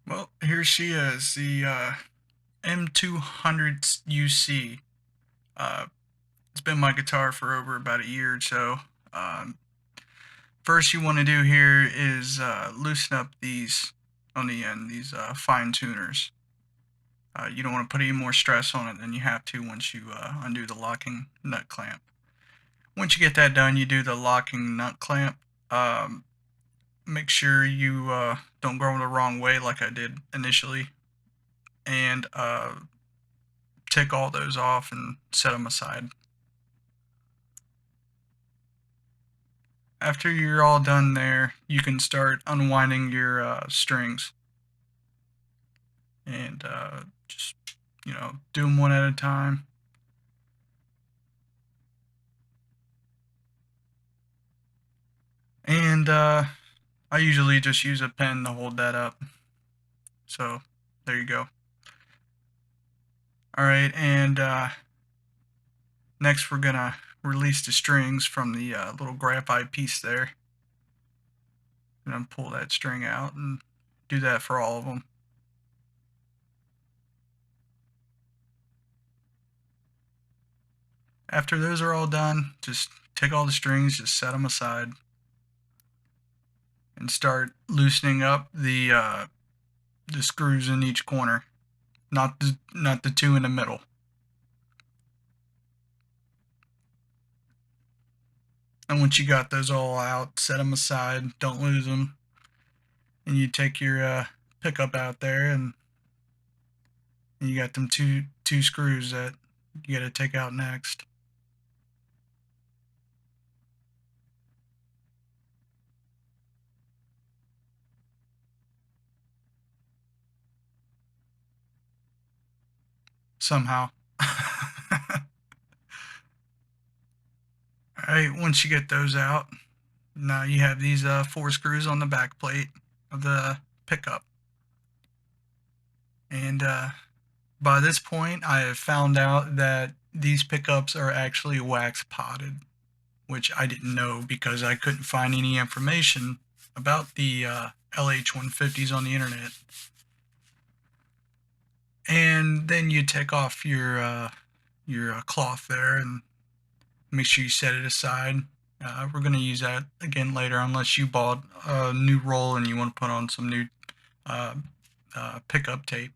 Well, here she is, the M200 UC. Uh, it's been my guitar for over about a year or so. Um, First, you want to do here is loosen up these on the end, these fine tuners. You don't want to put any more stress on it than you have to once you undo the locking nut clamp. Once you get that done, you do the locking nut clamp. Um, Make sure you don't go the wrong way like I did initially, and take all those off and set them aside. After you're all done there, you can start unwinding your strings and just, do them one at a time. And I usually just use a pen to hold that up. So there you go. All right, and next we're gonna release the strings from the little graphite piece there. And then pull that string out and do that for all of them. After those are all done, just take all the strings, just set them aside, and start loosening up the screws in each corner, not the two in the middle. And once you got those all out, set them aside, don't lose them, and you take your pickup out there, and you got them two screws that you got to take out next. Somehow. All right, once you get those out, now you have these four screws on the back plate of the pickup. And by this point, I have found out that these pickups are actually wax potted, which I didn't know because I couldn't find any information about the LH150s on the internet. And then you take off your cloth there and make sure you set it aside. We're going to use that again later, unless you bought a new roll and you want to put on some new uh, pickup tape,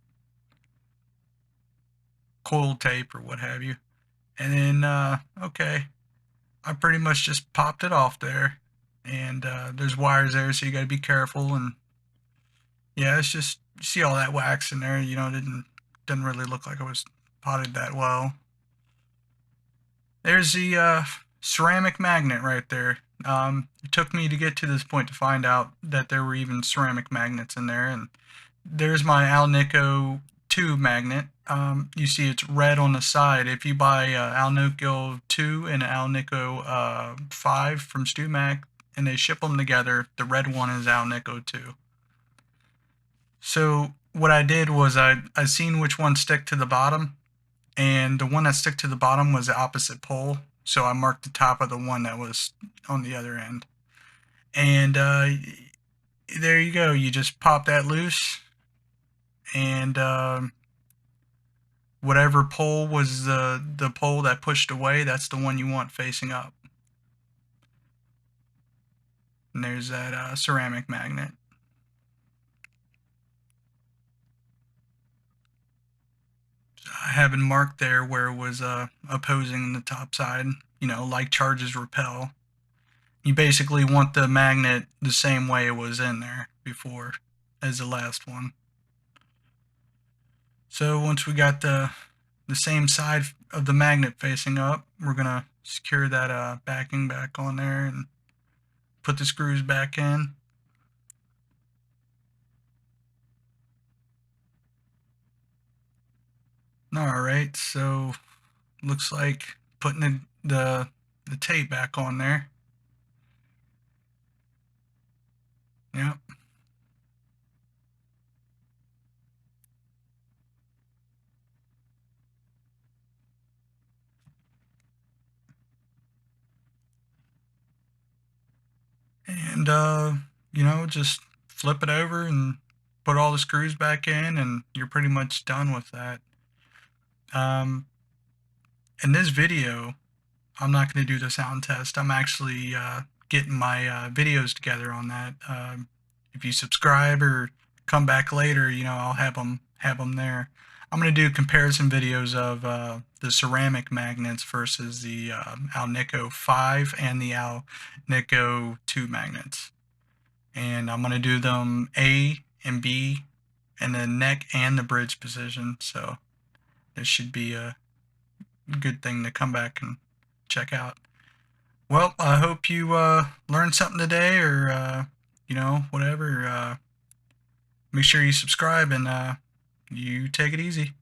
coil tape, or what have you. And then, okay, I pretty much just popped it off there, and there's wires there, so you got to be careful. And yeah, it's just, you see all that wax in there. It didn't really look like it was potted that well. There's the ceramic magnet right there. It took me to get to this point to find out that there were even ceramic magnets in there. And there's my Alnico 2 magnet. You see it's red on the side. If you buy Alnico 2 and Alnico 5 from StewMac and they ship them together, the red one is Alnico 2. So what I did was I seen which one stick to the bottom, and the one that stuck to the bottom was the opposite pole. So I marked the top of the one that was on the other end. And there you go. You just pop that loose, and whatever pole was the pole that pushed away, that's the one you want facing up. And there's that ceramic magnet. I have it marked there where it was opposing the top side, like charges repel. You basically want the magnet the same way it was in there before as the last one. So once we got the same side of the magnet facing up, we're gonna secure that backing back on there and put the screws back in. All right, so looks like putting the tape back on there. Yep. And just flip it over and put all the screws back in, and you're pretty much done with that. Um, in this video, I'm not going to do the sound test. I'm actually getting my videos together on that. If you subscribe or come back later, I'll have them there. I'm going to do comparison videos of the ceramic magnets versus the Alnico 5 and the Alnico 2 magnets. And I'm going to do them A and B and the neck and the bridge position. So this should be a good thing to come back and check out. Well, I hope you learned something today, or whatever. Make sure you subscribe, and you take it easy.